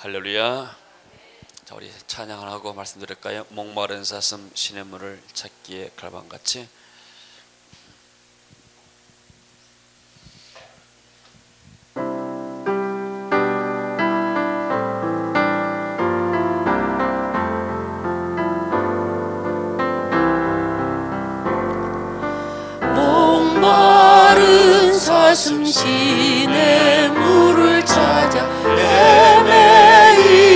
할렐루야. 자, 우리 찬양을 하고 말씀드릴까요? 목마른 사슴 시냇물을 찾기에 갈망같이. 목마른 사슴 시냇물을 찾아 헤매이듯이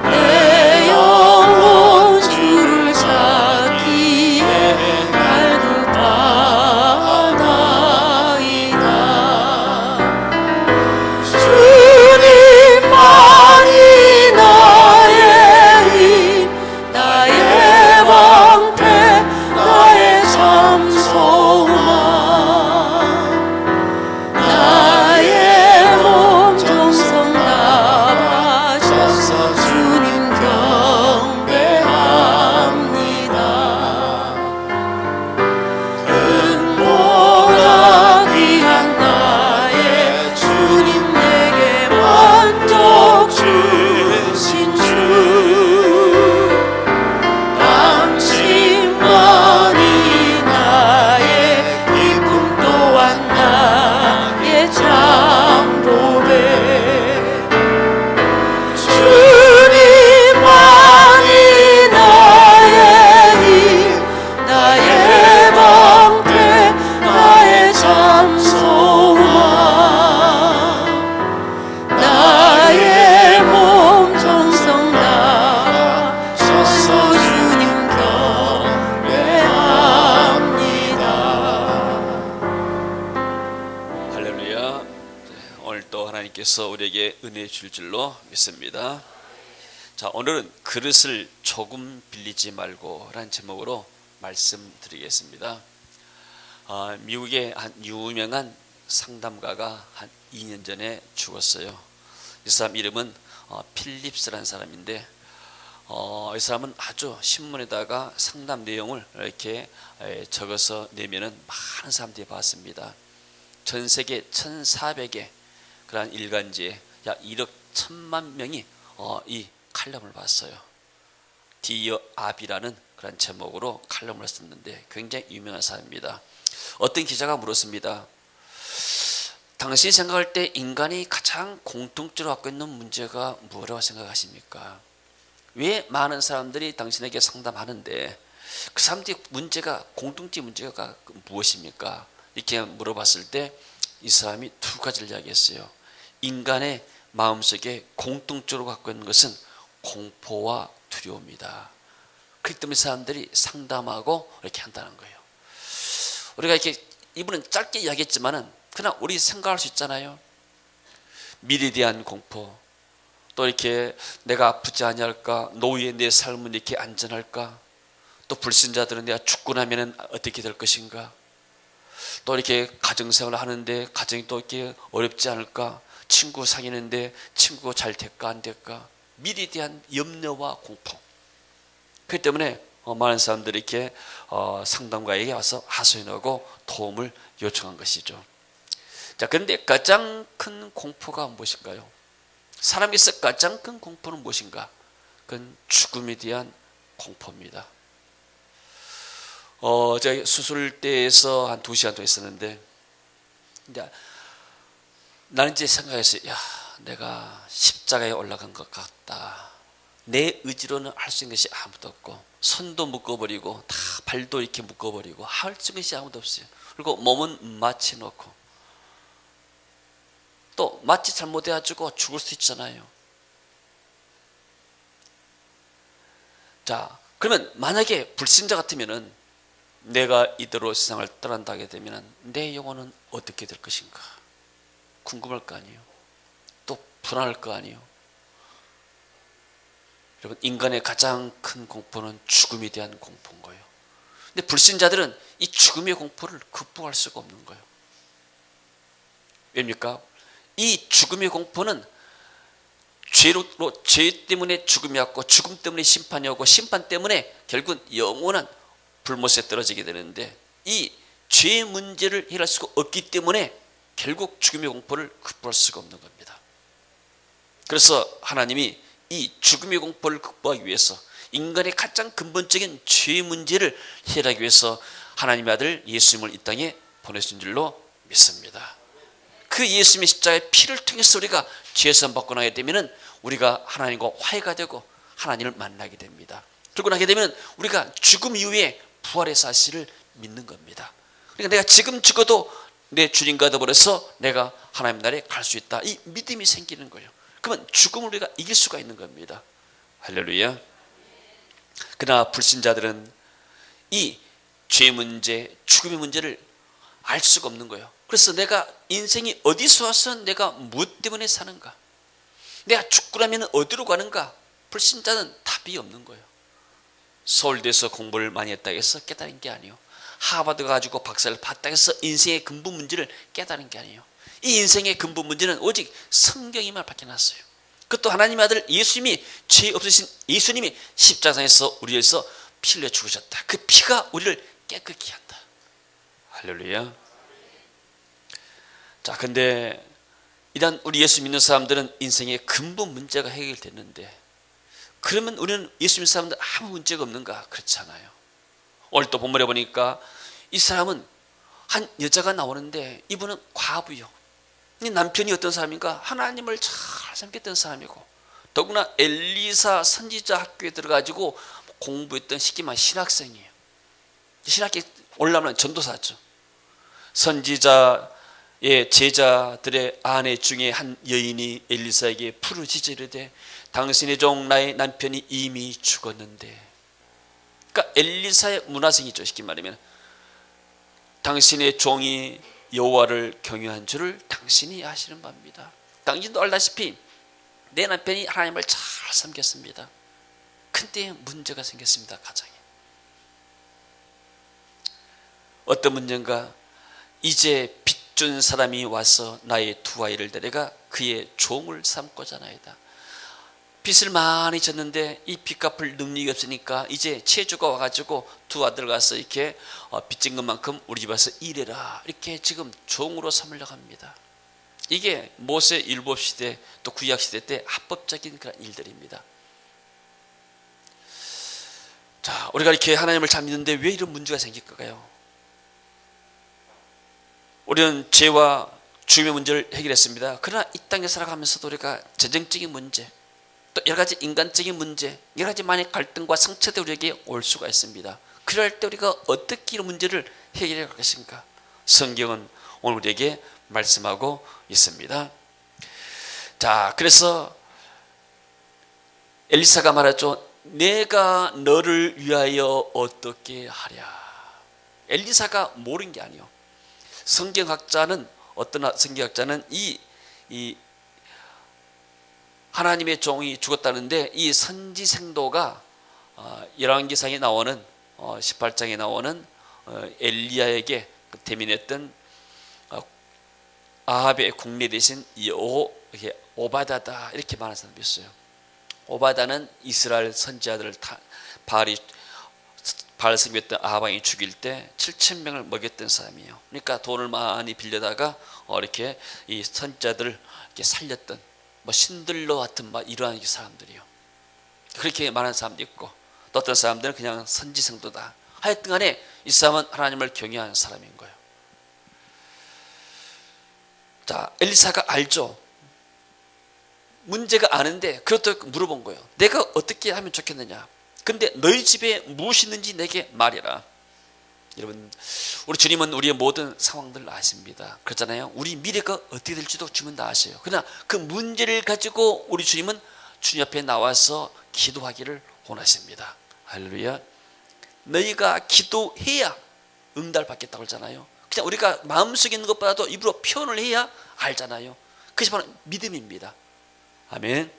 내 영혼 주를 찾기에 날도 떠나이다. 주님만이 나의 힘, 나의 방패, 나의 참 소망, 나의 몸 정성 나바쳐서 주님 경배합니다. 은보다 귀한 나의 주님, 내게 만족 주신 주, 당신만이 나의 기쁨 또한 나의 장보배. 주님만이 나의 힘, 나의 방패, 나의 참 소망, 나의 몸 정성 나바쳐서 주님 경배합니다. 할렐루야. 오늘 또 하나님께서 우리에게 은혜 줄 줄로 믿습니다. 자, 오늘은 그릇을 조금 빌리지 말고 라는 제목으로 말씀드리겠습니다. 미국의 한 유명한 상담가가 한 2년 전에 죽었어요. 이 사람 이름은 필립스라는 사람인데, 이 사람은 아주 신문에다가 상담 내용을 이렇게 적어서 내면은 많은 사람들이 봤습니다. 전 세계 1,400개 그러한 일간지에 약 1억 1천만 명이 이 칼럼을 봤어요. 디어 아비라는 그런 제목으로 칼럼을 썼는데 굉장히 유명한 사람입니다. 어떤 기자가 물었습니다. 당신이 생각할 때 인간이 가장 공통적으로 갖고 있는 문제가 뭐라고 생각하십니까? 왜 많은 사람들이 당신에게 상담하는데 그 사람들의 문제가, 공통적 문제가 무엇입니까? 이렇게 물어봤을 때 이 사람이 두 가지를 이야기했어요. 인간의 마음속에 공통적으로 갖고 있는 것은 공포와 두려움이다. 그렇기 때문에 사람들이 상담하고 이렇게 한다는 거예요. 우리가 이렇게, 이분은 짧게 이야기했지만은 그냥 우리 생각할 수 있잖아요. 미래에 대한 공포, 또 이렇게 내가 아프지 아니할까, 노후에 내 삶은 이렇게 안전할까, 또 불신자들은 내가 죽고 나면은 어떻게 될 것인가, 또 이렇게 가정생활을 하는데 가정이 또 이렇게 어렵지 않을까, 친구 사귀는데 친구가 잘 될까 안 될까, 미래에 대한 염려와 공포. 그렇기 때문에 많은 사람들이 이렇게 상담가에게 와서 하소연하고 도움을 요청한 것이죠. 자, 그런데 가장 큰 공포가 무엇인가요? 사람에게서 가장 큰 공포는 무엇인가? 그건 죽음에 대한 공포입니다. 제가 수술대에서 한 2시간 동안 있었는데, 이제 나는 이제 생각했어요. 야, 내가 십자가에 올라간 것 같다. 내 의지로는 할 수 있는 것이 아무도 없고, 손도 묶어버리고 다 발도 이렇게 묶어버리고 할 수 있는 것이 아무도 없어요. 그리고 몸은 마취놓고, 또 마취 잘못해가지고 죽을 수 있잖아요. 자, 그러면 만약에 불신자 같으면은 내가 이대로 세상을 떠난다게 되면 내 영혼은 어떻게 될 것인가 궁금할 거 아니에요. 또 불안할 거 아니에요. 여러분, 인간의 가장 큰 공포는 죽음에 대한 공포인 거예요. 근데 불신자들은 이 죽음의 공포를 극복할 수가 없는 거예요. 왜입니까? 이 죽음의 공포는 죄 때문에 죽음이 왔고, 죽음 때문에 심판이 오고, 심판 때문에 결국은 영원한 불못에 떨어지게 되는데, 이 죄의 문제를 해결할 수가 없기 때문에 결국 죽음의 공포를 극복할 수가 없는 겁니다. 그래서 하나님이 이 죽음의 공포를 극복하기 위해서 인간의 가장 근본적인 죄의 문제를 해결하기 위해서 하나님의 아들 예수님을 이 땅에 보내신 줄로 믿습니다. 그 예수님의 십자가의 피를 통해서 우리가 죄에서 벗어나게 되면 우리가 하나님과 화해가 되고 하나님을 만나게 됩니다. 그러고 나게 되면 우리가 죽음 이후에 부활의 사실을 믿는 겁니다. 그러니까 내가 지금 죽어도 내 주님과 더불어서 내가 하나님 나라에 갈 수 있다, 이 믿음이 생기는 거예요. 그러면 죽음을 우리가 이길 수가 있는 겁니다. 할렐루야. 그러나 불신자들은 이 죄 문제, 죽음의 문제를 알 수가 없는 거예요. 그래서 내가 인생이 어디서 와서 내가 무엇 때문에 사는가, 내가 죽고 나면 어디로 가는가, 불신자는 답이 없는 거예요. 서울대에서 공부를 많이 했다고 해서 깨달은 게 아니에요. 하버드 가지고 박사를 받다고 해서 인생의 근본 문제를 깨달은 게 아니에요. 이 인생의 근본 문제는 오직 성경이만 밝혀놨어요. 그것도 하나님의 아들 예수님이, 죄 없으신 예수님이 십자가에서 우리를 위해서 피를 흘려 죽으셨다. 그 피가 우리를 깨끗게 한다. 할렐루야. 자, 근데 일단 우리 예수 믿는 사람들은 인생의 근본 문제가 해결됐는데, 그러면 우리는 예수 믿는 사람들 아무 문제가 없는가? 그렇지 않아요. 오늘 또 본문에 보니까 이 사람은 한 여자가 나오는데 이분은 과부요. 이 남편이 어떤 사람인가? 하나님을 잘 섬겼던 사람이고, 더구나 엘리사 선지자 학교에 들어가지고 공부했던 시기만 신학생이에요. 신학교에 올라오면 전도사죠. 선지자의 제자들의 아내 중에 한 여인이 엘리사에게 부르짖어 이르되 당신의 종 나의 남편이 이미 죽었는데, 그러니까 엘리사의 문화생이죠. 쉽게 말하면 당신의 종이 여호와를 경외한 줄을 당신이 아시는 바입니다. 당신도 알다시피 내 남편이 하나님을 잘 섬겼습니다. 근데 문제가 생겼습니다. 가정에. 어떤 문제인가? 이제 빚 준 사람이 와서 나의 두 아이를 데려가 그의 종을 삼고자 하나이다. 빚을 많이 졌는데 이 빚 갚을 능력이 없으니까 이제 채주가 와가지고 두 아들 가서 이렇게 빚진 것만큼 우리 집 와서 일해라, 이렇게 지금 종으로 삼으려고 합니다. 이게 모세 율법 시대 또 구약 시대 때 합법적인 그런 일들입니다. 자, 우리가 이렇게 하나님을 잘 믿는데 왜 이런 문제가 생길까요? 우리는 죄와 죽음의 문제를 해결했습니다. 그러나 이 땅에 살아가면서도 우리가 재정적인 문제, 또 여러 가지 인간적인 문제, 여러 가지 만약 갈등과 상처도 우리에게 올 수가 있습니다. 그럴 때 우리가 어떻게 이런 문제를 해결해 갈 것인가? 성경은 오늘 우리에게 말씀하고 있습니다. 자, 그래서 엘리사가 말하죠. 내가 너를 위하여 어떻게 하랴. 엘리사가 모르는 게 아니에요. 성경학자는, 어떤 성경학자는 이 하나님의 종이 죽었다는데 이 선지생도가 열왕기상에 나오는 18장에 나오는 엘리야에게 대면했던 아합의 국내 대신 오바다다, 이렇게 말하는 사람이 있어요. 오바다는 이스라엘 선지자들을 바알 섬겼던 아합 왕이 죽일 때 7,000명을 먹였던 사람이에요. 그러니까 돈을 많이 빌려다가 이렇게 이 선지자들을 이렇게 살렸던 신들러 같은 이러한 사람들이요. 그렇게 말하는 사람도 있고, 또 어떤 사람들은 그냥 선지생도다. 하여튼 간에 이 사람은 하나님을 경외하는 사람인 거예요. 자, 엘리사가 알죠. 문제가 아는데 그렇다고 물어본 거예요. 내가 어떻게 하면 좋겠느냐? 근데 너희 집에 무엇이 있는지 내게 말해라. 여러분, 우리 주님은 우리의 모든 상황들을 아십니다. 그렇잖아요. 우리 미래가 어떻게 될지도 주님은 다 아셔요. 그러나 그 문제를 가지고 우리 주님은 주님 앞에 나와서 기도하기를 원하십니다. 할렐루야. 너희가 기도해야 응답을 받겠다고 하잖아요. 그냥 우리가 마음속에 있는 것보다도 입으로 표현을 해야 알잖아요. 그것이 바로 믿음입니다. 아멘.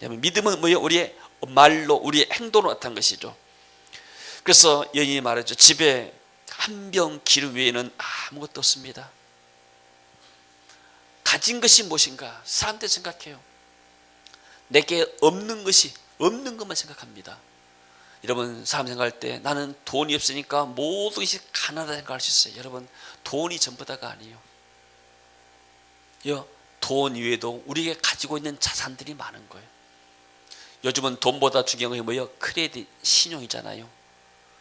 믿음은 뭐예요? 우리의 말로, 우리의 행동으로 나타난 것이죠. 그래서 여인이 말하죠. 집에 한 병 기름 외에는 아무것도 없습니다. 가진 것이 무엇인가? 사람들 생각해요. 내게 없는 것이, 없는 것만 생각합니다. 여러분, 사람 생각할 때 나는 돈이 없으니까 모든 것이 가난하다 생각할 수 있어요. 여러분, 돈이 전부 다가 아니에요. 돈 이외에도 우리에게 가지고 있는 자산들이 많은 거예요. 요즘은 돈보다 중요한 게 뭐예요? 크레딧, 신용이잖아요.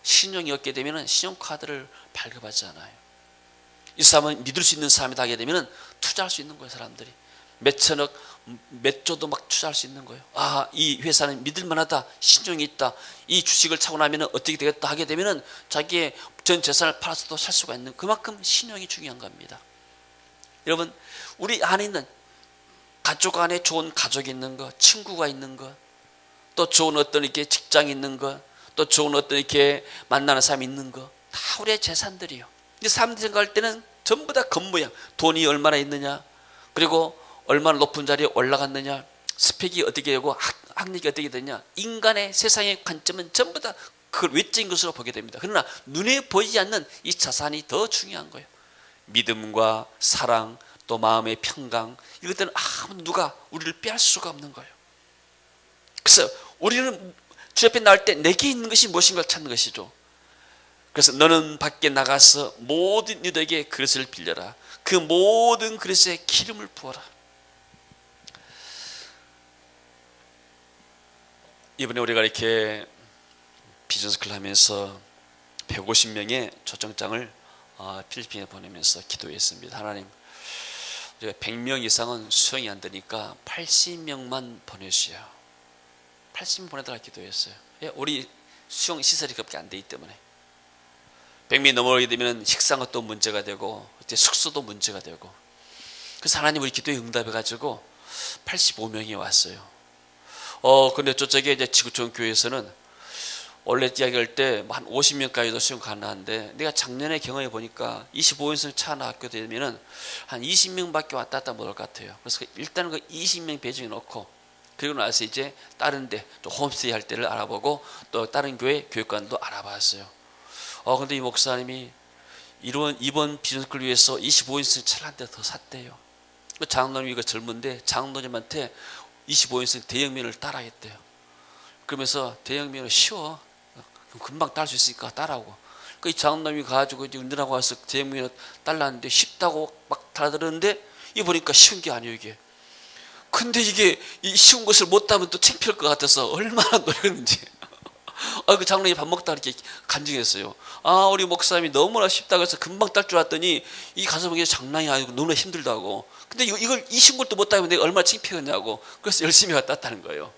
신용이 없게 되면 신용카드를 발급하잖아요. 이 사람은 믿을 수 있는 사람이다 하게 되면 투자할 수 있는 거예요. 사람들이 몇 천억, 몇 조도 막 투자할 수 있는 거예요. 이 회사는 믿을 만하다, 신용이 있다, 이 주식을 차고 나면 어떻게 되겠다 하게 되면 자기의 전 재산을 팔아서도 살 수가 있는, 그만큼 신용이 중요한 겁니다. 여러분, 우리 안에 있는 가족 안에 좋은 가족이 있는 것, 친구가 있는 것, 또 좋은 어떤 이렇게 직장이 있는 것, 또 좋은 어떤 이렇게 만나는 사람이 있는 것, 다 우리의 재산들이요. 근데 사람들이 생각할 때는 전부 다 겉모양, 돈이 얼마나 있느냐, 그리고 얼마나 높은 자리에 올라갔느냐, 스펙이 어떻게 되고 학력이 어떻게 되냐, 인간의 세상의 관점은 전부 다 그걸 외적인 것으로 보게 됩니다. 그러나 눈에 보이지 않는 이 자산이 더 중요한 거예요. 믿음과 사랑, 또 마음의 평강, 이것들은 아무 누가 우리를 빼앗을 수가 없는 거예요. 그래서 우리는 주 앞에 나올 때 내게 있는 것이 무엇인가를 찾는 것이죠. 그래서 너는 밖에 나가서 모든 이들에게 그릇을 빌려라. 그 모든 그릇에 기름을 부어라. 이번에 우리가 이렇게 비즈니스클 하면서 150명의 초청장을 필리핀에 보내면서 기도했습니다. 하나님, 우리가 100명 이상은 수용이 안 되니까 80명만 보내주세요. 80명 보내달라 기도했어요. 우리 수용 시설이 그렇게 안 되기 때문에 100명이 넘어가게 되면 식사가 또 문제가 되고 숙소도 문제가 되고, 그래서 하나님 우리 기도에 응답해가지고 85명이 왔어요. 근데 저쪽에 이제 지구촌 교회에서는 원래 이야기할 때 한 50명까지도 수용 가능한데, 내가 작년에 경험해 보니까 25인승 차 하나 학교 되면은 한 20명밖에 왔다 갔다 못할 것 같아요. 그래서 일단은 그 20명 배정해 놓고, 그리고 나서 이제 다른 데 또 홈스테이 할 때를 알아보고 또 다른 교회 교육관도 알아봤어요. 근데 이 목사님이 이번 비전스쿨 위해서 25인승 차를 한 대 더 샀대요. 그 장로님이 이거 젊은데 장로님한테 25인승 대형면을 따라했대요. 그러면서 대형면은 쉬워, 금방 딸 수 있으니까 따라오고. 그 장로님이 가지고 이제 운전하고 와서 대형면을 딸랐는데 쉽다고 막 달아들었는데, 이거 보니까 쉬운 게 아니에요 이게. 근데 이게 이 쉬운 것을 못 따면 또 창피할 것 같아서 얼마나 노력했는지. 그 장로님이 밥 먹다 이렇게 간증했어요. 우리 목사님이 너무나 쉽다고 해서 금방 딸 줄 알았더니 이 가서 보기에 장난이 아니고 너무나 힘들다고. 근데 이걸 이 쉬운 것도 못 따면 내가 얼마나 창피했냐고. 그래서 열심히 왔다 땄다는 거예요.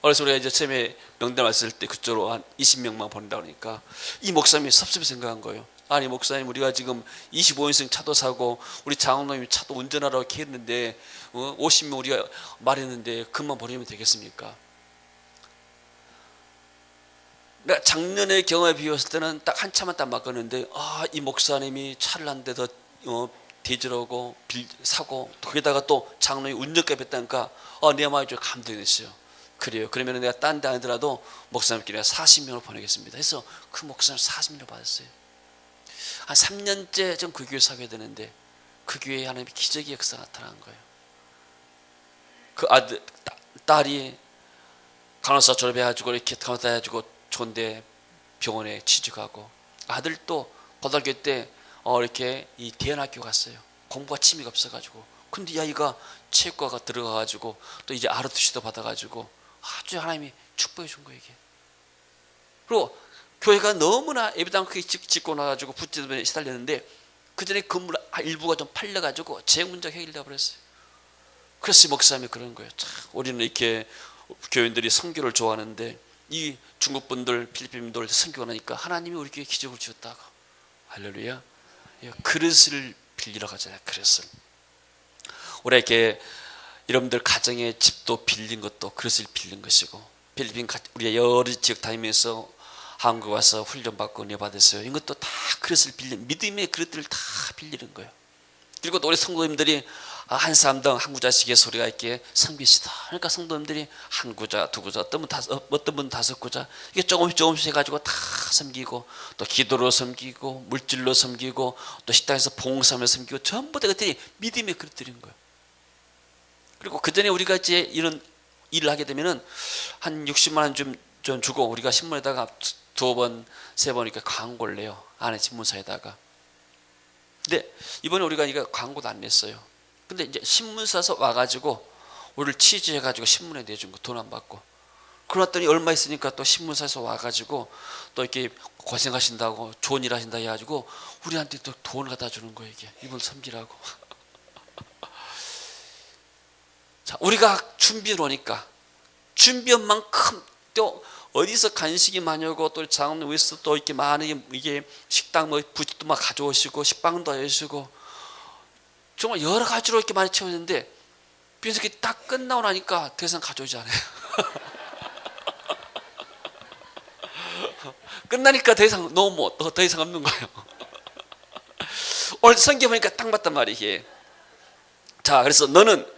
그래서 우리가 이제 처음에 명단 왔을 때 그쪽으로 한 20명만 보낸다 그러니까 이 목사님이 섭섭히 생각한 거예요. 아니 목사님, 우리가 지금 25인승 차도 사고 우리 장로님이 차도 운전하라고 이렇게 했는데 50명 우리가 말했는데 그만 보내면 되겠습니까? 내가 작년에 경험에 비웠을 때는 딱 한 차만 딱 맡겼는데, 이 목사님이 차를 한 대 더 대절하고 사고, 거기다가 또 장로님이 운전까지 했다니까 내 마음이 좀 감동했어요. 그래요, 그러면 내가 딴 데 아니더라도 목사님께 내가 40명을 보내겠습니다 해서 그 목사님 40명을 받았어요. 한 3년째 좀 그 교회 사귀어야 되는데 그 교회에 하나님의 기적의 역사가 나타난 거예요. 그 아들, 딸이 간호사 졸업해가지고 이렇게 간호사 해가지고 좋은데 병원에 취직하고, 아들도 고등학교 때 이렇게 이 대안학교 갔어요. 공부가 취미가 없어가지고. 근데 이 아이가 체육과가 들어가가지고 또 이제 ROTC도 받아가지고 아주 하나님이 축복해 준 거예요 이게. 그리고 교회가 너무나 예배당 크게 짓고 나가지고 부채에 시달렸는데 그 전에 건물 일부가 좀 팔려가지고 재정 문제가 해결돼 버렸어요. 그래서 목사님이 그런 거예요. 참, 우리는 이렇게 교인들이 선교를 좋아하는데 이 중국 분들, 필리핀 분들 선교가 나니까 하나님이 우리 교회에 기적을 주었다고. 할렐루야. 그릇을 빌리러 가잖아요. 그릇을. 우리 이렇게 여러분들 가정의 집도 빌린 것도 그릇을 빌린 것이고, 필리핀 우리가 여러 지역 다니면서 한국 와서 훈련 받고 은혜 받았어요. 이것도 다 그릇을 빌린, 믿음의 그릇들을 다 빌리는 거예요. 그리고 또 우리 성도님들이 한 사람당 한 구자씩에서 우리가 이렇게 섬기시다. 그러니까 성도님들이 한 구자, 두 구자, 어떤 분 다섯 구자, 이게 조금씩 해가지고 다 섬기고, 또 기도로 섬기고, 물질로 섬기고, 또 식당에서 봉사하며 섬기고, 전부 다 그들이 믿음의 그릇들인 거예요. 그리고 그 전에 우리가 이제 이런 일을 하게 되면은 한 60만 원 좀 주고 우리가 신문에다가 두 번, 세 번 이렇게 광고를 내요. 안에 신문사에다가. 근데 이번에 우리가 이거 광고도 안 냈어요. 근데 이제 신문 사서 와가지고 우리를 취재해가지고 신문에 내준 거 돈 안 받고. 그러더니 얼마 있으니까 또 신문사에서 와가지고 또 이렇게 고생하신다고 좋은 일 하신다 해가지고 우리한테 또 돈을 갖다 주는 거예요. 이게 이분 섬기라고. 자, 우리가 준비해 놓으니까 준비한 만큼 또 어디서 간식이 많이 오고 또 장엄 위에서 또 이렇게 많은 이게 식당 뭐 부집도 막 가져오시고 식빵도 해주시고 정말 여러 가지로 이렇게 많이 채워졌는데 그래서 이렇게 딱 끝나고 나니까 더 이상 가져오지 않아요. 끝나니까 더 이상 너무 더 이상 없는 거예요. 오늘 성경 보니까 딱 맞단 말이에요. 이게. 자, 그래서 너는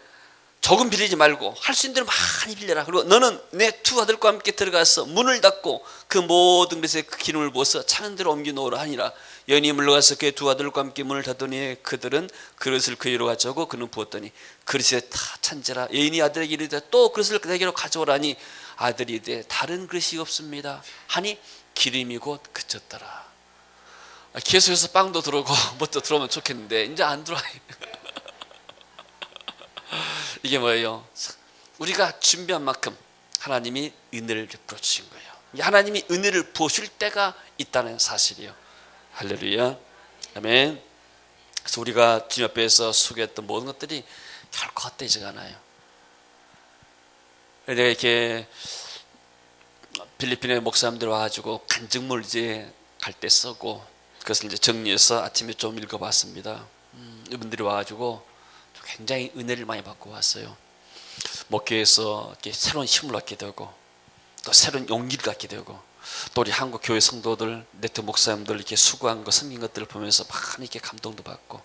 조금 빌리지 말고 할 수 있는 대로 많이 빌려라. 그리고 너는 내 두 아들과 함께 들어가서 문을 닫고 그 모든 것에 그 기름을 부어서 차는 대로 옮겨 놓으라 하니라. 여인이 물러가서 그의 두 아들과 함께 문을 닫더니 그들은 그릇을 그에게로 가져오고 그는 부었더니 그릇에 다 찬지라. 여인이 아들에게 이르되 또 그릇을 그에게로 가져오라니 아들이 이르되 다른 그릇이 없습니다 하니 기름이 곧 그쳤더라. 계속해서 빵도 들어오고 뭣도 들어오면 좋겠는데 이제 안 들어와요. 이게 뭐예요? 우리가 준비한 만큼 하나님이 은혜를 베풀어 주신 거예요. 하나님이 은혜를 부어줄 때가 있다는 사실이요. 할렐루야. 아멘. 그래서 우리가 주님 앞에서 수고했던 모든 것들이 결코 헛되지가 않아요. 내가 이렇게 필리핀의 목사님들 와가지고 간증물 이제 갈 때 쓰고 그것을 이제 정리해서 아침에 좀 읽어봤습니다. 이분들이 와가지고 굉장히 은혜를 많이 받고 왔어요. 목회에서 이렇게 새로운 힘을 얻게 되고 또 새로운 용기를 갖게 되고 또 우리 한국 교회 성도들 네트 목사님들 이렇게 수고한 거 섬긴 것들을 보면서 많이 이렇게 감동도 받고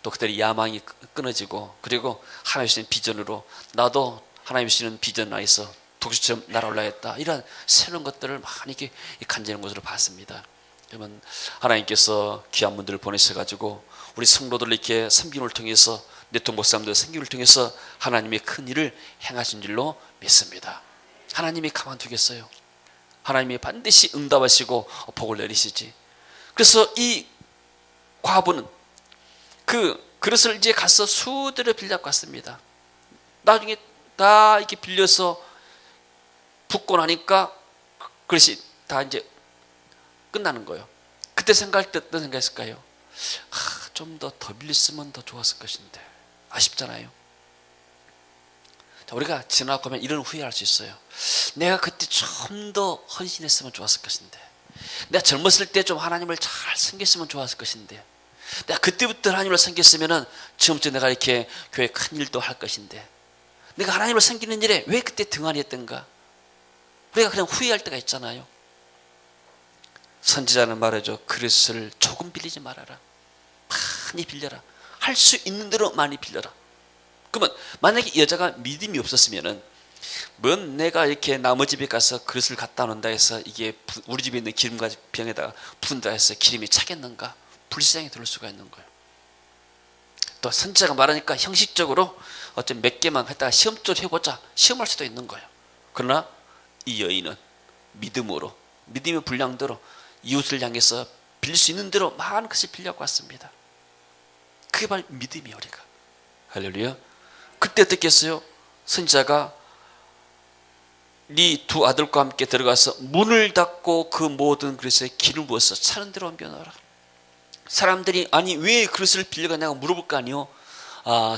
또 그들의 야망이 끊어지고 그리고 하나님 주시는 비전으로 나도 하나님 주시는 비전 안에서 독수처럼 날아올라야겠다 이런 새로운 것들을 많이 이렇게 간절한 것으로 봤습니다. 그러면 하나님께서 귀한 분들을 보내셔가지고 우리 성도들 이렇게 섬김을 통해서 네트 목사님들 섬김을 통해서 하나님의 큰 일을 행하신 줄로 믿습니다. 하나님이 가만두겠어요? 하나님이 반드시 응답하시고 복을 내리시지. 그래서 이 과부는 그 그릇을 이제 가서 수대로 빌려갖고 왔습니다. 나중에 다 이렇게 빌려서 붓고 나니까 그릇이 다 이제 끝나는 거예요. 그때 생각할 때 어떤 생각했을까요? 좀 더 빌렸으면 더 좋았을 것인데 아쉽잖아요. 자, 우리가 지나고 하면 이런 후회할 수 있어요. 내가 그때 좀 더 헌신했으면 좋았을 것인데 내가 젊었을 때 좀 하나님을 잘 섬겼으면 좋았을 것인데 내가 그때부터 하나님을 섬겼으면 지금부터 내가 이렇게 교회 큰 일도 할 것인데 내가 하나님을 섬기는 일에 왜 그때 등한히 했던가. 우리가 그냥 후회할 때가 있잖아요. 선지자는 말하죠. 그릇을 조금 빌리지 말아라. 많이 빌려라. 할 수 있는 대로 많이 빌려라. 그러면 만약에 여자가 믿음이 없었으면은 뭔 내가 이렇게 나무 집에 가서 그릇을 갖다 놓는다 해서 이게 우리 집에 있는 기름가지 병에다가 푼다 해서 기름이 차겠는가? 불시장에 들을 수가 있는 거예요. 또 선지자가 말하니까 형식적으로 어쩜 몇 개만 했다가 시험적으로 해보자 시험할 수도 있는 거예요. 그러나 이 여인은 믿음으로 믿음의 분량대로 이웃을 향해서 빌릴 수 있는 대로 많은 것을 빌려갖고 왔습니다. 그게 바로 믿음이에요. 우리가 할렐루야. 그때 어떻게 했어요? 선지자가 네 두 아들과 함께 들어가서 문을 닫고 그 모든 그릇에 기름 부어서 차는 대로 옮겨놓아라. 사람들이 아니 왜 그릇을 빌려가냐고 물어볼 거 아니요.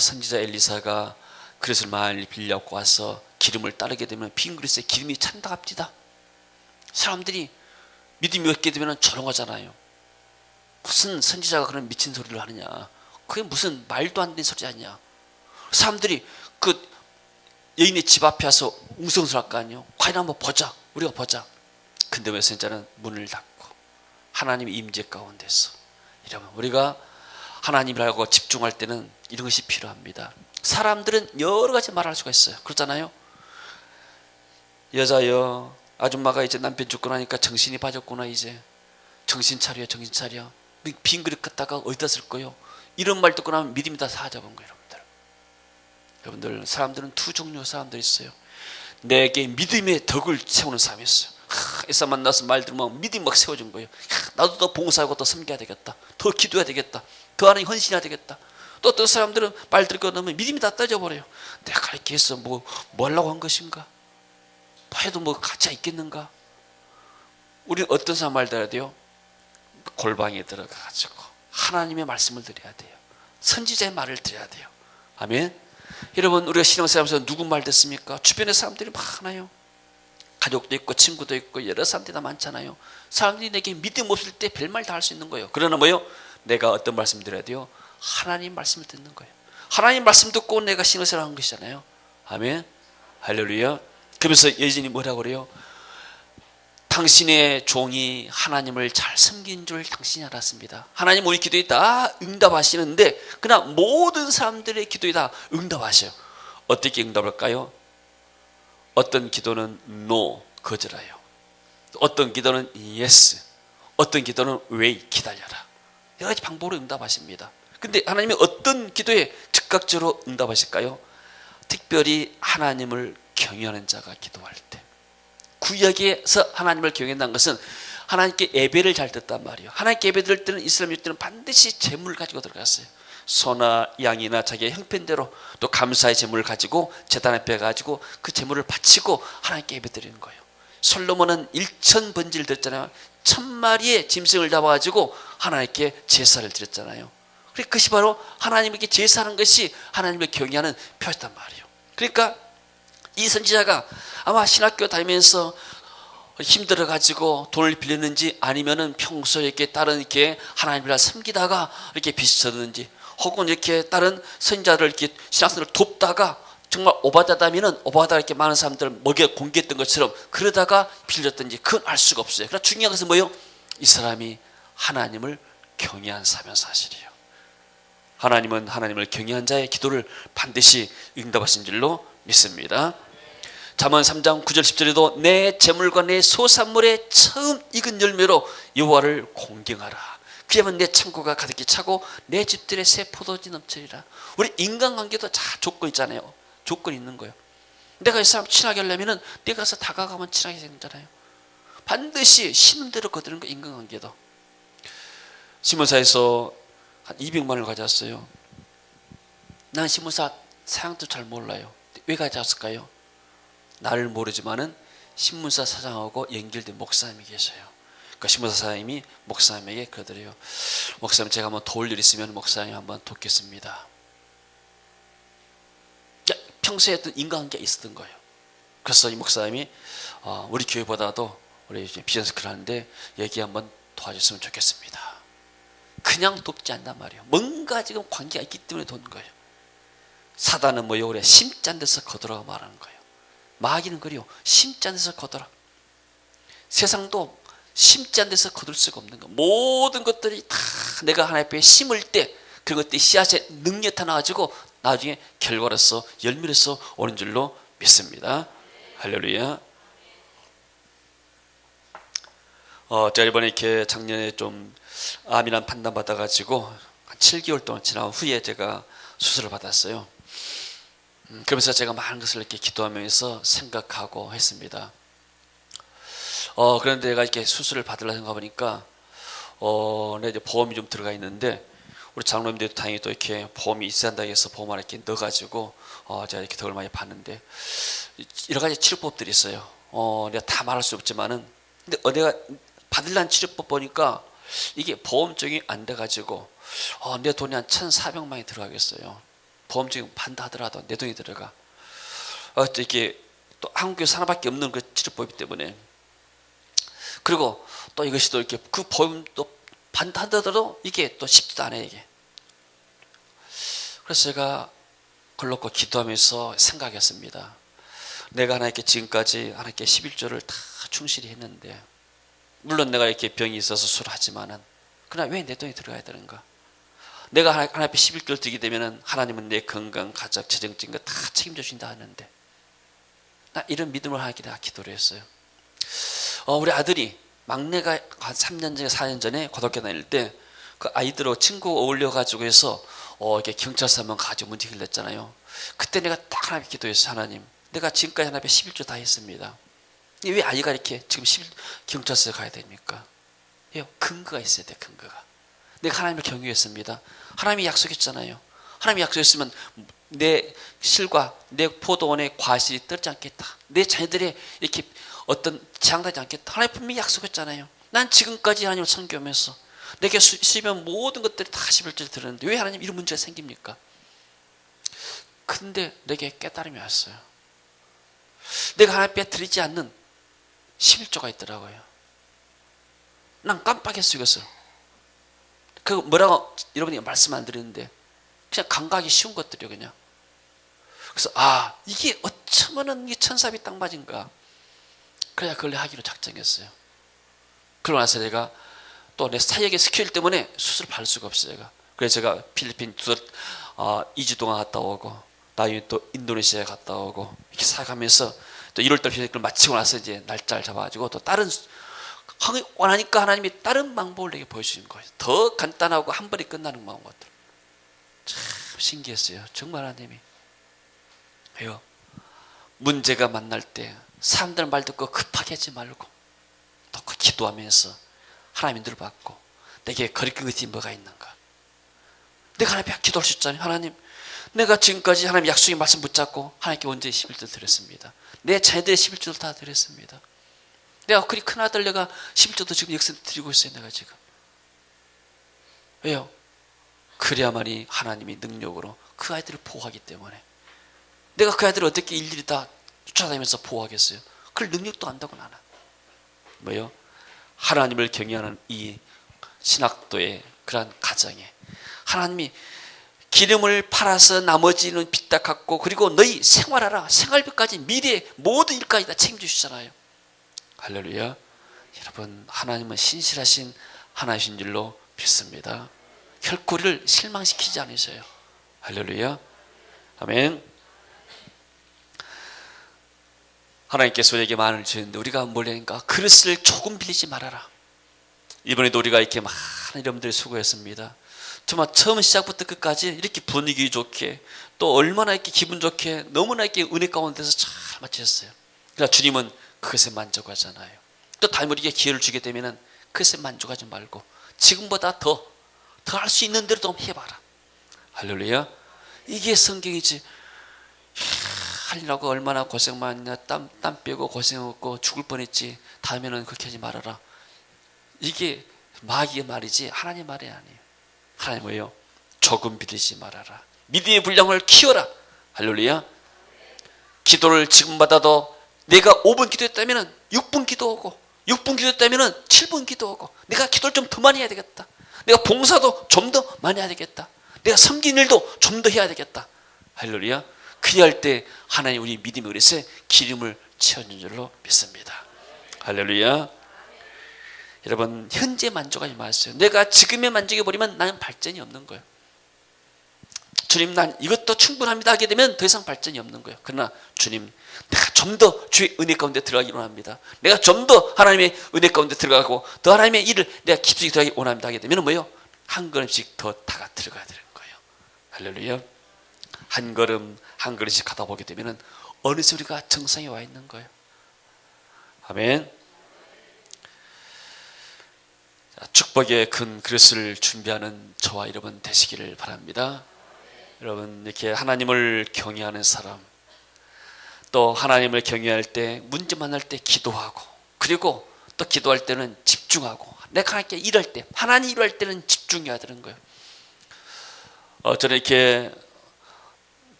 선지자 엘리사가 그릇을 많이 빌려갖고 와서 기름을 따르게 되면 빈 그릇에 기름이 찬다 합니다. 사람들이 믿음이 없게 되면 조롱하잖아요. 무슨 선지자가 그런 미친 소리를 하느냐. 그게 무슨 말도 안 되는 소리 아니냐. 사람들이 그 여인의 집 앞에 와서 웅성성할 거 아니에요. 과연 한번 보자. 우리가 보자. 근데 왜 선지자는 문을 닫고 하나님의 임재 가운데서 이러면 우리가 하나님이라고 집중할 때는 이런 것이 필요합니다. 사람들은 여러 가지 말할 수가 있어요. 그렇잖아요. 여자여 아줌마가 이제 남편 죽고 나니까 정신이 빠졌구나. 이제 정신 차려 정신 차려. 빈 그릇 갖다가 어디다 쓸 거요. 이런 말 듣고 나면 믿음이 다 사라져본 거예요. 여러분들 사람들은 두 종류의 사람들이 있어요. 내게 믿음의 덕을 세우는 사람이 있어요. 에서 만나서 말 들으면 믿음이 막 세워진 거예요. 나도 더 봉사하고 더 섬겨야 되겠다. 더 기도해야 되겠다. 더 하나님 헌신해야 되겠다. 또 어떤 사람들은 말 들고 나면 믿음이 다 떨어져버려요. 내가 이렇게 해서 뭐 하려고 한 것인가? 뭐 해도 뭐 가치가 있겠는가? 우리는 어떤 사람 말 들어야 돼요? 골방에 들어가가지고 하나님의 말씀을 드려야 돼요. 선지자의 말을 드려야 돼요. 아멘. 여러분, 우리가 신앙생활하면서 누구 말 듣습니까? 주변에 사람들이 많아요. 가족도 있고 친구도 있고 여러 사람들이 다 많잖아요. 사람들이 내게 믿음 없을 때 별말 다 할 수 있는 거예요. 그러나 뭐요? 내가 어떤 말씀 드려야 돼요? 하나님 말씀을 듣는 거예요. 하나님 말씀 듣고 내가 신앙생활 하는 것이잖아요. 아멘. 할렐루야. 그러면서 예전이 뭐라고 그래요? 당신의 종이 하나님을 잘 섬긴 줄 당신이 알았습니다. 하나님 우리 기도에 다 응답하시는데 그러나 모든 사람들의 기도에 다 응답하셔요. 어떻게 응답할까요? 어떤 기도는 no, 거절해요. 어떤 기도는 yes, 어떤 기도는 wait, 기다려라. 여러 가지 방법으로 응답하십니다. 근데 하나님이 어떤 기도에 즉각적으로 응답하실까요? 특별히 하나님을 경외하는 자가 기도할 때. 구약에서 하나님을 경외한다는 것은 하나님께 예배를 잘 듣단 말이에요. 하나님께 예배 드릴 때는 이스라엘 유대인은 반드시 제물을 가지고 들어갔어요. 소나 양이나 자기의 형편대로 또 감사의 제물을 가지고 제단 앞에 가지고 그 제물을 바치고 하나님께 예배 드리는 거예요. 솔로몬은 1000번지를 드렸잖아요. 1000마리의 짐승을 잡아가지고 하나님께 제사를 드렸잖아요. 그것이 바로 하나님에게 제사하는 것이 하나님을 경외하는 표시단 말이에요. 그러니까 이 선지자가 아마 신학교 다니면서 힘들어가지고 돈을 빌렸는지 아니면은 평소에 이렇게 다른 이렇게 하나님을 섬기다가 이렇게 빚이 졌는지 혹은 이렇게 다른 선지자를 이렇게 신학생을 돕다가 정말 오바다다면은 오바다 이렇게 많은 사람들을 먹여 공개했던 것처럼 그러다가 빌렸던지 그건 알 수가 없어요. 그러나 중요한 것은 뭐예요? 이 사람이 하나님을 경외한 사실이에요. 하나님은 하나님을 경외한 자의 기도를 반드시 응답하신 줄로 믿습니다. 잠언 3장 9절 10절에도 내 재물과 내 소산물의 처음 익은 열매로 여호와를 공경하라. 그러면 내 창고가 가득히 차고 내 집들의 새 포도주 넘치리라. 우리 인간관계도 다 조건 있잖아요. 조건이 있는 거예요. 내가 이 사람 친하게 하려면 내가 가서 다가가면 친하게 되잖아요. 반드시 심은 대로 거두는 거. 인간관계도. 신문사에서 한 200만 원을 가져왔어요. 난 신문사 사양도 잘 몰라요. 왜 가져왔을까요? 나를 모르지만은 신문사 사장하고 연결된 목사님이 계셔요. 그 신문사 사장님이 목사님에게 그러더래요. 목사님, 제가 한번 도울 일 있으면 목사님 한번 돕겠습니다. 평소에 어떤 인간관계가 있었던 거예요. 그래서 이 목사님이 우리 교회보다도 우리 비전스쿨 하는데 여기 한번 도와줬으면 좋겠습니다. 그냥 돕지 않단 말이에요. 뭔가 지금 관계가 있기 때문에 돕는 거예요. 사단은 뭐요? 그래 심지 않은 데서 거두라고 말하는 거예요. 마귀는 그래요. 심지 않은 데서 거두라. 세상도 심지 않은 데서 거둘 수가 없는 거. 모든 것들이 다 내가 하나님 앞에 심을 때 그런 것들이 씨앗의 능력이 나타나가지고 나중에 결과로서 열매로서 오는 줄로 믿습니다. 할렐루야. 제가 이번에 이렇게 작년에 좀 암이란 판단 받아가지고 한 7개월 동안 지난 후에 제가 수술을 받았어요. 그러면서 제가 많은 것을 이렇게 기도하면서 생각하고 했습니다. 그런데 내가 이렇게 수술을 받으려고 생각해보니까 내 이제 보험이 좀 들어가 있는데 우리 장로님들도 다행히 또 이렇게 보험이 있어야 한다고 해서 보험을 이렇게 넣어가지고 제가 이렇게 덕을 많이 받는데 여러 가지 치료법들이 있어요. 내가 다 말할 수 없지만은 근데 내가 받으려는 치료법 보니까 이게 보험증이 안 돼가지고 내 돈이 한 1,400만 원이 들어가겠어요. 보험증이 반다 하더라도 내 돈이 들어가. 또 이게 또 한국에서 하나밖에 없는 그 치료법이기 때문에 그리고 또 이것이 또 이렇게 그 보험 또 반다 하더라도 이게 또 쉽지도 않아요 이게. 그래서 제가 걸놓고 기도하면서 생각했습니다. 내가 하나님께 지금까지 하나님께 11조를 다 충실히 했는데 물론 내가 이렇게 병이 있어서 수술하지만은 그러나 왜 내 돈이 들어가야 되는가? 내가 하나님 앞에 11조를 드리게 되면은 하나님은 내 건강, 가족, 재정적인 거 다 책임져 준다 하는데 나 이런 믿음을 하나님께 내가 기도를 했어요. 우리 아들이 막내가 한 3년 전에 4년 전에 고등학교 다닐 때 그 아이들하고 친구 어울려가지고 해서 이렇게 경찰서 한번 가지고 문제 길렀잖아요. 그때 내가 딱 하나님께 기도했어요. 하나님, 내가 지금까지 하나님 앞에 11조 다 했습니다. 왜 아이가 이렇게 지금 경찰서에 가야 됩니까? 근거가 있어야 돼. 근거가. 내가 하나님을 경외했습니다. 하나님이 약속했잖아요. 하나님이 약속했으면 내 실과 내 포도원의 과실이 떨지 않겠다. 내 자녀들의 이렇게 어떤 재앙하지 않겠다. 하나님 분명히 약속했잖아요. 난 지금까지 하나님을 섬기면서 내게 수입한 모든 것들이 다 11절 들었는데 왜 하나님 이런 문제가 생깁니까? 근데 내게 깨달음이 왔어요. 내가 하나님 앞에 드리지 않는 11조가 있더라고요. 난 깜빡했어요. 그래서 그 뭐라고 여러분이 말씀 안 드리는데 그냥 감각이 쉬운 것들이요 그냥. 그래서 이게 어쩌면은 이 천사비 딱 맞은가. 그래야 그걸 하기로 작정했어요. 그러고 나서 제가 또 내 사역의 스케일 때문에 수술을 받을 수가 없어요. 제가. 그래서 제가 필리핀 2주 동안 갔다 오고 나중에 또 인도네시아에 갔다 오고 이렇게 살아가면서 또 1월달 필리핀을 마치고 나서 이제 날짜를 잡아가지고 또 다른 원하니까 하나님이 다른 방법을 내게 보여주신 거예요. 더 간단하고 한 번에 끝나는 것들. 참 신기했어요. 정말 하나님이. 왜요? 문제가 만날 때 사람들 말 듣고 급하게 하지 말고 또 기도하면서 하나님 인도를 받고 내게 거리낀 것이 뭐가 있는가. 내가 하나님 앞에 기도할 수 있잖아요. 하나님, 내가 지금까지 하나님 약속의 말씀 붙잡고 하나님께 언제 11조 드렸습니다. 내 자녀들의 11조를 다 드렸습니다. 내가 그리 큰 아들 내가 11조도 지금 역사 드리고 있어요. 내가 지금. 왜요? 그래야만이 하나님이 능력으로 그 아이들을 보호하기 때문에. 내가 그 아이들을 어떻게 일일이 다 쫓아다니면서 보호하겠어요? 그럴 능력도 안다고 나는. 뭐요? 하나님을 경외하는 이 신학도의 그러한 가정에 하나님이 기름을 팔아서 나머지는 빚다 갚고 그리고 너희 생활하라. 생활비까지 미래의 모든 일까지 다 책임져 주시잖아요. 할렐루야. 여러분, 하나님은 신실하신 하나이신 줄로 믿습니다. 결코 우리를 실망시키지 않으셔요. 할렐루야. 아멘. 하나님께서 우리에게 많은 주셨는데 우리가 뭘 하니까 그릇을 조금 빌리지 말아라. 이번에도 우리가 이렇게 많은 여러분들이 수고했습니다. 정말 처음 시작부터 끝까지 이렇게 분위기 좋게 또 얼마나 이렇게 기분 좋게 너무나 이렇게 은혜 가운데서 잘 마치셨어요. 그러나 주님은 그것에 만족하잖아요. 또 다음 우리에게 기회를 주게 되면은 그것에 만족하지 말고 지금보다 더 할 수 있는 대로 좀 해봐라. 할렐루야. 이게 성경이지. 하려고 얼마나 고생 많냐. 땀 빼고 고생했고 죽을 뻔했지. 다음에는 그렇게 하지 말아라. 이게 마귀의 말이지 하나님의 말이 아니에요. 하나님 뭐예요? 조금 빌리지 말아라. 믿음의 분량을 키워라. 할렐루야. 기도를 지금 받아도 내가 5분 기도했다면 6분 기도하고 6분 기도했다면 7분 기도하고 내가 기도를 좀 더 많이 해야 되겠다. 내가 봉사도 좀 더 많이 해야 되겠다. 내가 섬긴 일도 좀 더 해야 되겠다. 할렐루야. 그리할 때 하나님 우리 믿음의 그릇에 기름을 채워준 줄로 믿습니다. 할렐루야. 여러분, 현재 만족하지 마세요. 내가 지금의 만족해 버리면 나는 발전이 없는 거예요. 주님, 난 이것도 충분합니다 하게 되면 더 이상 발전이 없는 거예요. 그러나 주님, 내가 좀 더 주의 은혜 가운데 들어가기 원합니다. 내가 좀 더 하나님의 은혜 가운데 들어가고 더 하나님의 일을 내가 깊이 들어가기 원합니다 하게 되면 뭐예요? 한 걸음씩 더 다가 들어가야 되는 거예요. 할렐루야. 한 걸음 한 걸음씩 가다 보게 되면 어느새 우리가 정상에 와 있는 거예요. 아멘. 축복의 큰 그릇을 준비하는 저와 여러분 되시기를 바랍니다. 여러분, 이렇게 하나님을 경외하는 사람, 또 하나님을 경외할 때 문제 만날 때 기도하고, 그리고 또 기도할 때는 집중하고, 내가 하나님께 일할 때, 하나님 일할 때는 집중해야 되는 거예요. 저는 이렇게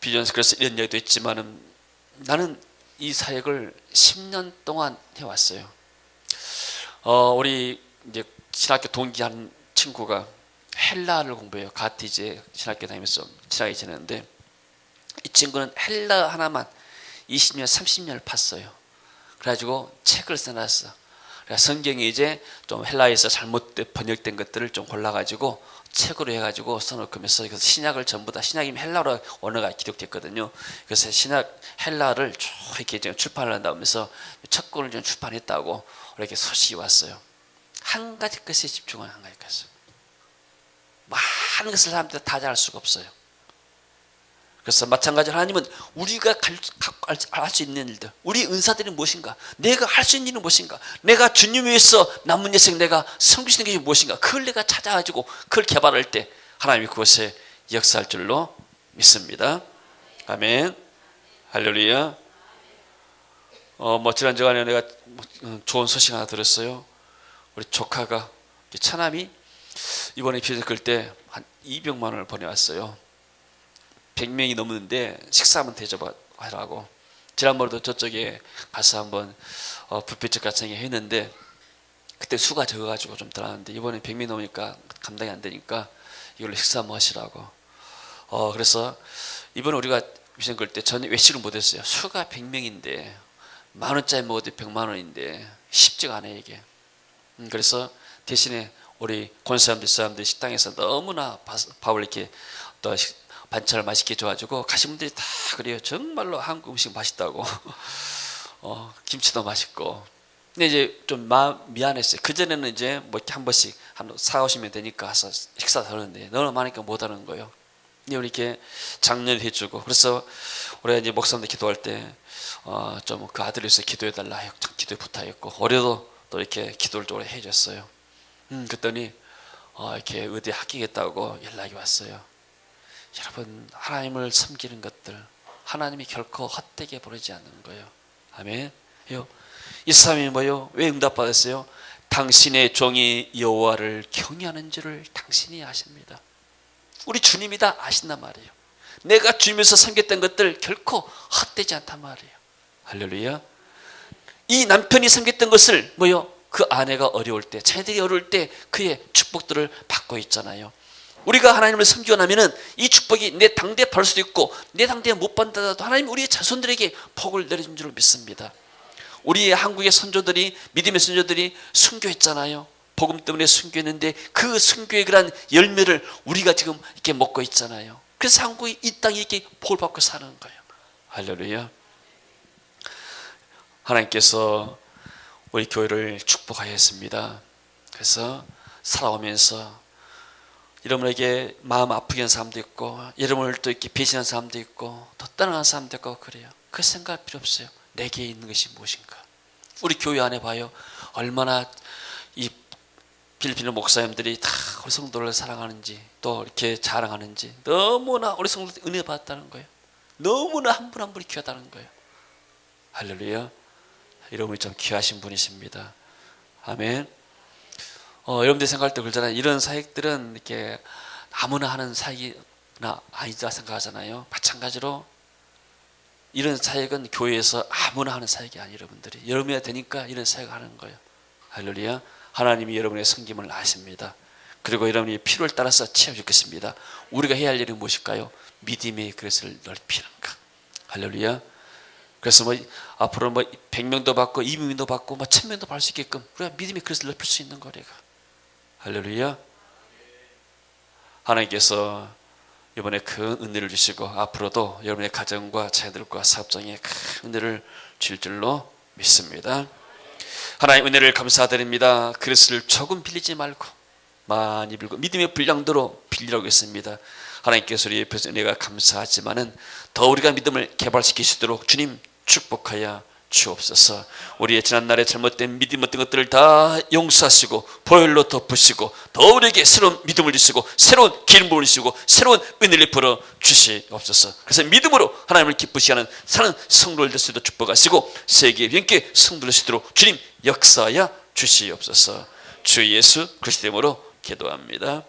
비전스 그래서 이런 얘기도 있지만은 나는 이 사역을 10년 동안 해왔어요. 우리 이제 신학교 동기한 친구가 헬라를 공부해요. 가티제 신학교 다니면서 친하게 지내는데 이 친구는 헬라 하나만 20년, 30년을 팠어요. 그래가지고 책을 써놨어. 그래서 성경이 이제 좀 헬라에서 잘못 번역된 것들을 좀 골라가지고 책으로 해가지고 써놓으면서 그래서 신약을 전부 다 신약이면 헬라로 언어가 기록됐거든요. 그래서 신약 헬라를 쭉 이렇게 출판을 한다면서 첫 권을 좀 출판했다고 이렇게 소식이 왔어요. 한 가지 것에 집중하는 한 가지 것을. 많은 것을 사람들 다 잘 할 수가 없어요. 그래서 마찬가지로 하나님은 우리가 할 수 있는 일들, 우리 은사들이 무엇인가, 내가 할 수 있는 일은 무엇인가, 내가 주님 위해서 남은 인생 내가 섬길 수 있는 것이 무엇인가, 그걸 내가 찾아가지고 그걸 개발할 때 하나님이 그것에 역사할 줄로 믿습니다. 아멘. 할렐루야. 지난 주간에 내가 좋은 소식 하나 들었어요. 우리 조카가 차남이 이번에 비자 끌 때 한 200만 원을 보내왔어요. 100명이 넘는데 식사 한번 대접하라고. 지난번에도 저쪽에 가서 한번 뷔페집 같은 게 했는데 그때 수가 적어가지고 좀 들어왔는데 이번에 100명이 넘으니까 감당이 안 되니까 이걸로 식사 한번 하시라고. 그래서 이번에 우리가 비자 끌 때 저는 외식을 못했어요. 수가 100명인데 10,000원짜리 먹어도 100만 원인데 쉽지가 않아요 이게. 그래서 대신에 우리 권사람들 사람들 식당에서 너무나 밥을 이렇게 또 반찬을 맛있게 줘가지고 가신 분들이 다 그래요. 정말로 한국 음식 맛있다고. 김치도 맛있고. 근데 이제 좀 미안했어요. 그 전에는 이제 뭐 이렇게 한 번씩 사오시면 되니까 가서 식사 하는데 너무 많으니까 못 하는 거예요. 근데 우리 이렇게 장려를 해주고 그래서 우리가 이제 목사님들 기도할 때 좀 그 아들을 위해서 기도해달라 기도에 부탁했고 올해도 또 이렇게 기도를 좀 해줬어요. 그랬더니 이렇게 의대에 합격했다고 연락이 왔어요. 여러분 하나님을 섬기는 것들 하나님이 결코 헛되게 보내지 않는 거예요. 아멘. 이 사람이 뭐요? 왜 응답받았어요? 당신의 종이 여호와를 경외하는 줄을 당신이 아십니다. 우리 주님이 다 아신단 말이에요. 내가 주님에서 섬겼던 것들 결코 헛되지 않단 말이에요. 할렐루야. 이 남편이 섬겼던 것을 뭐요? 그 아내가 어려울 때, 자녀들이 어려울 때 그의 축복들을 받고 있잖아요. 우리가 하나님을 섬기고 나면은 이 축복이 내 당대에 받을 수도 있고 내 당대에 못 받더라도 하나님 우리의 자손들에게 복을 내려준 줄 믿습니다. 우리의 한국의 선조들이 믿음의 선조들이 순교했잖아요. 복음 때문에 순교했는데 그 순교의 그런 열매를 우리가 지금 이렇게 먹고 있잖아요. 그래서 한국이 이 땅에 이렇게 복을 받고 사는 거예요. 할렐루야. 하나님께서 우리 교회를 축복하였습니다. 그래서 살아오면서 여러분에게 마음 아프게 하는 사람도 있고 여러분을 또 이렇게 배신하는 사람도 있고 또 떠나가는 사람도 있고 그래요. 그 생각할 필요 없어요. 내게 있는 것이 무엇인가. 우리 교회 안에 봐요. 얼마나 이 필리핀 목사님들이 다 우리 성도를 사랑하는지 또 이렇게 자랑하는지 너무나 우리 성도들 은혜 받았다는 거예요. 너무나 한 분 한 분이 귀하다는 거예요. 할렐루야. 여러분이 참 귀하신 분이십니다. 아멘. 여러분들 생각할 때 그러잖아요. 이런 사역들은 이렇게 아무나 하는 사역이나 아니다 생각하잖아요. 마찬가지로 이런 사역은 교회에서 아무나 하는 사역이 아니에요. 여러분이 되니까 이런 사역을 하는 거예요. 할렐루야. 하나님이 여러분의 섬김을 아십니다. 그리고 여러분이 필요를 따라서 채워주겠습니다. 우리가 해야 할 일은 무엇일까요? 믿음의 그릇을 넓히는 것. 할렐루야. 그래서 앞으로 100명도 받고 200명도 받고 1000명도 받을 수 있게끔 우리가 믿음의 그릇을 넓힐 수 있는 거래가. 할렐루야. 하나님께서 이번에 큰 은혜를 주시고 앞으로도 여러분의 가정과 자녀들과 사업장에 큰 은혜를 줄 줄로 믿습니다. 하나님 은혜를 감사드립니다. 그릇을 조금 빌리지 말고 많이 빌고 믿음의 분량대로 빌리라고 했습니다. 하나님께서 우리 옆에서 은혜가 감사하지만은 더 우리가 믿음을 개발시킬 수 있도록 주님 축복하여 주옵소서. 우리의 지난날에 잘못된 믿음 어떤 것들을 다 용서하시고 보혈로 덮으시고 더 우리에게 새로운 믿음을 주시고 새로운 기름을 주시고 새로운 은혜를 풀어 주시옵소서. 그래서 믿음으로 하나님을 기쁘시게 하는 사는 성도를 될 수 있도록 축복하시고 세계의 영계 성도를 될 수 있도록 주님 역사하여 주시옵소서. 주 예수 그리스도 이름으로 기도합니다.